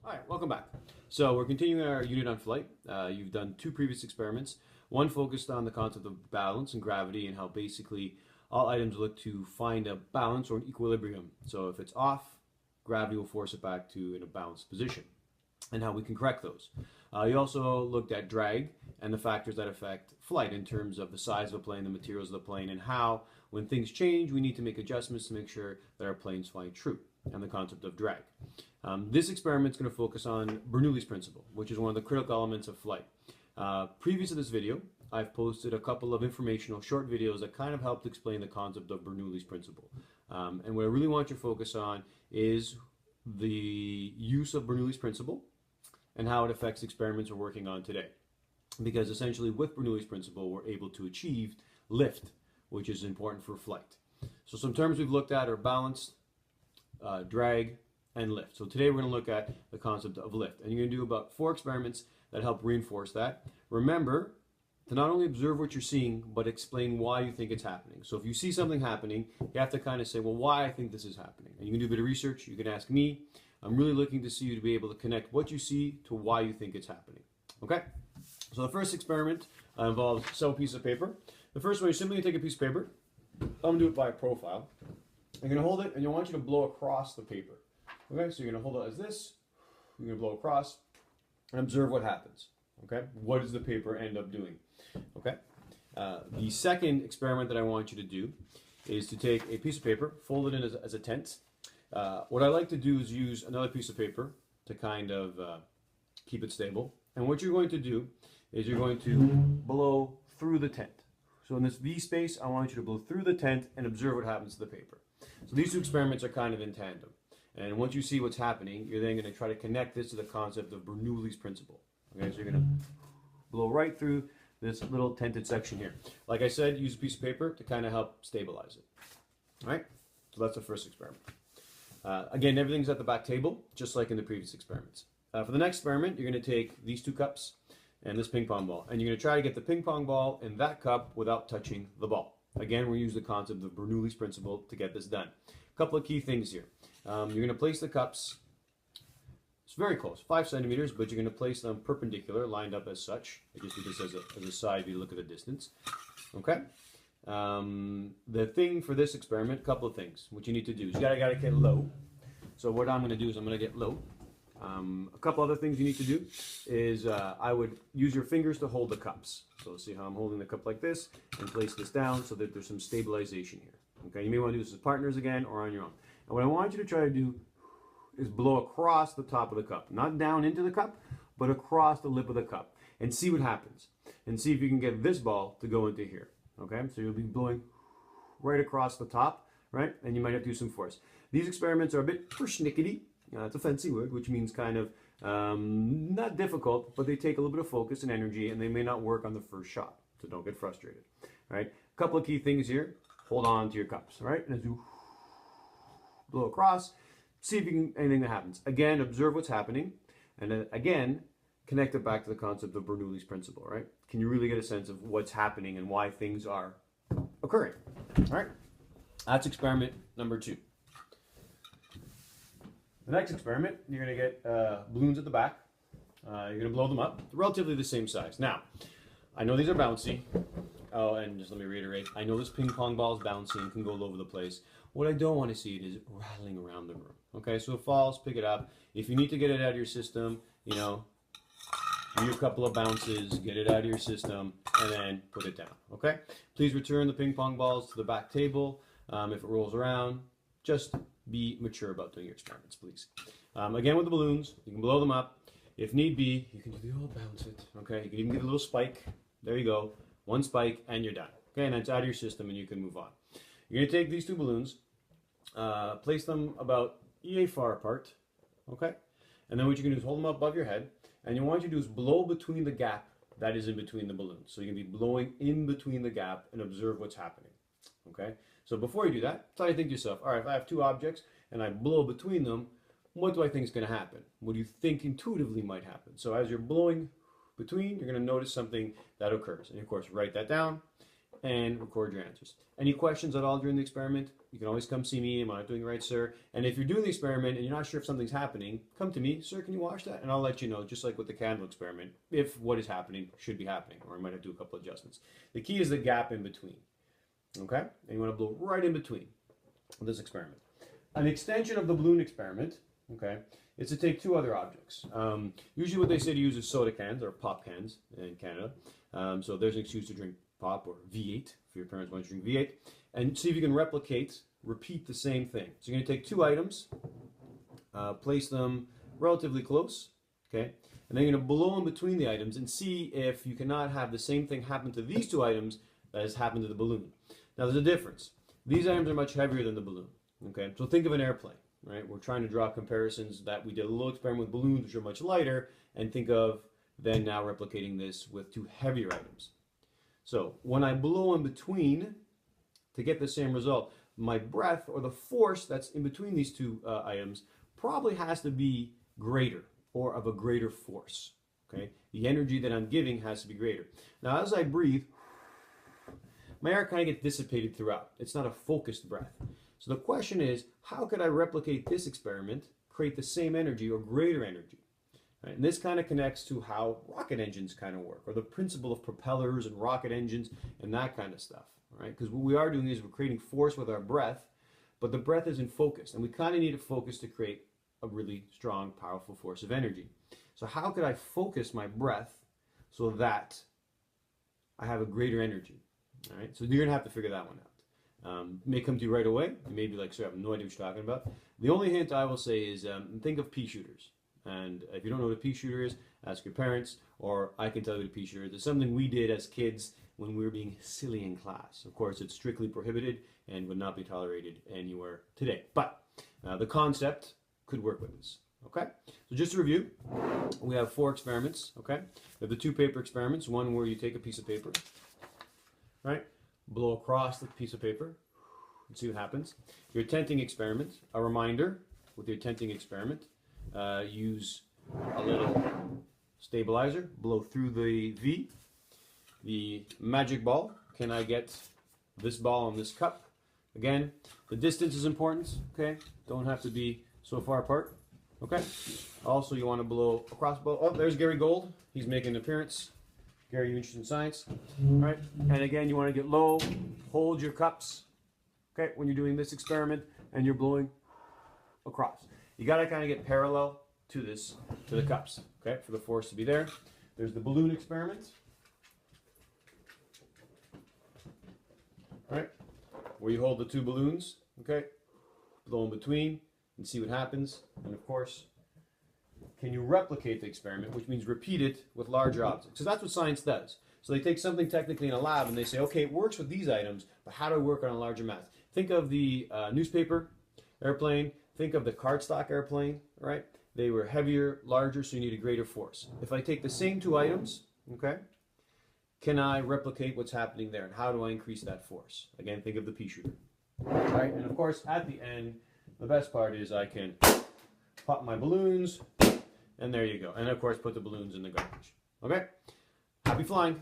All right, welcome back. So we're continuing our unit on flight. You've done two previous experiments. One focused on the concept of balance and gravity and how basically all items look to find a balance or an equilibrium. So if it's off, gravity will force it back to in a balanced position and how we can correct those. You also looked at drag and the factors that affect flight in terms of the size of the plane, the materials of the plane, and how when things change, we need to make adjustments to make sure that our planes fly true, and the concept of drag. This experiment is going to focus on Bernoulli's principle, which is one of the critical elements of flight. Previous to this video, I've posted a couple of informational short videos that kind of helped explain the concept of Bernoulli's principle. And what I really want you to focus on is the use of Bernoulli's principle and how it affects experiments we're working on today. Because essentially with Bernoulli's principle, we're able to achieve lift, which is important for flight. So some terms we've looked at are balance, drag, and lift. So today we're going to look at the concept of lift. And you're going to do about 4 experiments that help reinforce that. Remember to not only observe what you're seeing, but explain why you think it's happening. So if you see something happening, you have to kind of say, well, why I think this is happening. And you can do a bit of research. You can ask me. I'm really looking to see you to be able to connect what you see to why you think it's happening. Okay? So the first experiment involves several pieces of paper. The first one is simply take a piece of paper. I'm going to do it by profile. You're going to hold it, and I want you to blow across the paper. Okay, so you're going to hold it as this. You're going to blow across and observe what happens. Okay, what does the paper end up doing? Okay, the second experiment that I want you to do is to take a piece of paper, fold it in as a tent. What I like to do is use another piece of paper to kind of keep it stable. And what you're going to do is you're going to blow through the tent. So in this V space, I want you to blow through the tent and observe what happens to the paper. So these two experiments are kind of in tandem. And once you see what's happening, you're then going to try to connect this to the concept of Bernoulli's principle. Okay, so you're going to blow right through this little tented section here. Like I said, use a piece of paper to kind of help stabilize it. All right, so that's the first experiment. Again, everything's at the back table, just like in the previous experiments. For the next experiment, you're going to take these 2 cups and this ping pong ball, and you're going to try to get the ping pong ball in that cup without touching the ball. Again, we use the concept of Bernoulli's principle to get this done. A couple of key things here. You're going to place the cups, it's very close, 5 centimeters, but you're going to place them perpendicular, lined up as such. I just do this as a side if you look at the distance. Okay? The thing for this experiment, a couple of things. What you need to do is you gotta get low. So what I'm going to do is I'm going to get low. A couple other things you need to do is I would use your fingers to hold the cups. So see how I'm holding the cup like this and place this down so that there's some stabilization here. Okay, you may want to do this as partners again or on your own. And what I want you to try to do is blow across the top of the cup. Not down into the cup, but across the lip of the cup. And see what happens. And see if you can get this ball to go into here. Okay, so you'll be blowing right across the top, right? And you might have to do some force. These experiments are a bit persnickety. It's a fancy word, which means kind of not difficult, but they take a little bit of focus and energy, and they may not work on the first shot. So don't get frustrated. All right, a couple of key things here. Hold on to your cups, all right? And as you blow across, see if you can, anything that happens. Again, observe what's happening, and then again, connect it back to the concept of Bernoulli's principle, right? Can you really get a sense of what's happening and why things are occurring? All right, that's experiment number 2. The next experiment, you're going to get balloons at the back. You're going to blow them up, relatively the same size. Now, I know these are bouncy. Oh, and just let me reiterate, I know this ping pong ball is bouncy and can go all over the place. What I don't want to see it is rattling around the room. Okay, so it falls, pick it up. If you need to get it out of your system, you know, do a couple of bounces, get it out of your system, and then put it down. Okay? Please return the ping pong balls to the back table. If it rolls around, just be mature about doing your experiments, please. Again, with the balloons, you can blow them up. If need be, you can do the old bounce it. Okay? You can even get a little spike. There you go. 1 spike, and you're done. Okay? And it's out of your system, and you can move on. You're going to take these 2 balloons, place them about yay far apart. Okay? And then what you're going to do is hold them up above your head. And you want you to do is blow between the gap that is in between the balloons. So you're going to be blowing in between the gap and observe what's happening. Okay? So before you do that, try to think to yourself, all right, if I have 2 objects and I blow between them, what do I think is going to happen? What do you think intuitively might happen? So as you're blowing between, you're going to notice something that occurs. And of course, write that down. and record your answers. Any questions at all during the experiment, you can always come see me. Am I not doing it right, sir? And if you're doing the experiment and you're not sure if something's happening, come to me. Sir, can you watch that? And I'll let you know, just like with the candle experiment, if what is happening should be happening, or I might have to do a couple adjustments. The key is the gap in between, okay? And you want to blow right in between this experiment. An extension of the balloon experiment, okay, is to take two other objects. Usually what they say to use is soda cans or pop cans in Canada. So there's an excuse to drink pop or V8 if your parents want you to drink V8. And see if you can repeat the same thing. So you're going to take two items, place them relatively close, okay? And then you're going to blow in between the items and see if you cannot have the same thing happen to these two items that has happened to the balloon. Now there's a difference. These items are much heavier than the balloon, okay? So think of an airplane, right? We're trying to draw comparisons that we did a little experiment with balloons, which are much lighter, and think of then now replicating this with two heavier items. So when I blow in between to get the same result, my breath or the force that's in between these two items probably has to be greater or of a greater force. Okay, the energy that I'm giving has to be greater. Now, as I breathe, my air kind of gets dissipated throughout. It's not a focused breath. So the question is, how could I replicate this experiment, create the same energy or greater energy? Right? And this kind of connects to how rocket engines kind of work, or the principle of propellers and rocket engines and that kind of stuff. Right? Because what we are doing is we're creating force with our breath, but the breath isn't focused, and we kind of need a focus to create a really strong, powerful force of energy. So how could I focus my breath so that I have a greater energy? All right? So you're going to have to figure that one out. It may come to you right away. You may be like, sir, I have no idea what you're talking about. The only hint I will say is think of pea shooters. And if you don't know what a pea shooter is, ask your parents, or I can tell you what a pea shooter is. It's something we did as kids when we were being silly in class. Of course, it's strictly prohibited and would not be tolerated anywhere today. But the concept could work with this. Okay? So just to review, we have 4 experiments. Okay? We have the 2 paper experiments. One where you take a piece of paper, right? Blow across the piece of paper and see what happens. Your tenting experiment, a reminder with your tenting experiment. Use a little stabilizer, blow through the V. The magic ball, can I get this ball on this cup? Again, the distance is important, okay? Don't have to be so far apart, okay? Also, you want to blow across the ball. Oh, there's Gary Gold. He's making an appearance. Gary, you interested in science? All right, and again, you want to get low, hold your cups, okay, when you're doing this experiment, and you're blowing across. You got to kind of get parallel to this, to the cups, okay, for the force to be there. There's the balloon experiment. All right, where you hold the 2 balloons, okay, blow in between and see what happens. And of course, can you replicate the experiment, which means repeat it with larger objects? So that's what science does. So they take something technically in a lab and they say, okay, it works with these items, but how do I work on a larger mass? Think of the newspaper airplane. Think of the cardstock airplane, right? They were heavier, larger, so you need a greater force. If I take the same 2 items, okay, can I replicate what's happening there? And how do I increase that force? Again, think of the pea shooter. All right, and of course, at the end, the best part is I can pop my balloons, and there you go. And of course, put the balloons in the garbage. Okay? Happy flying!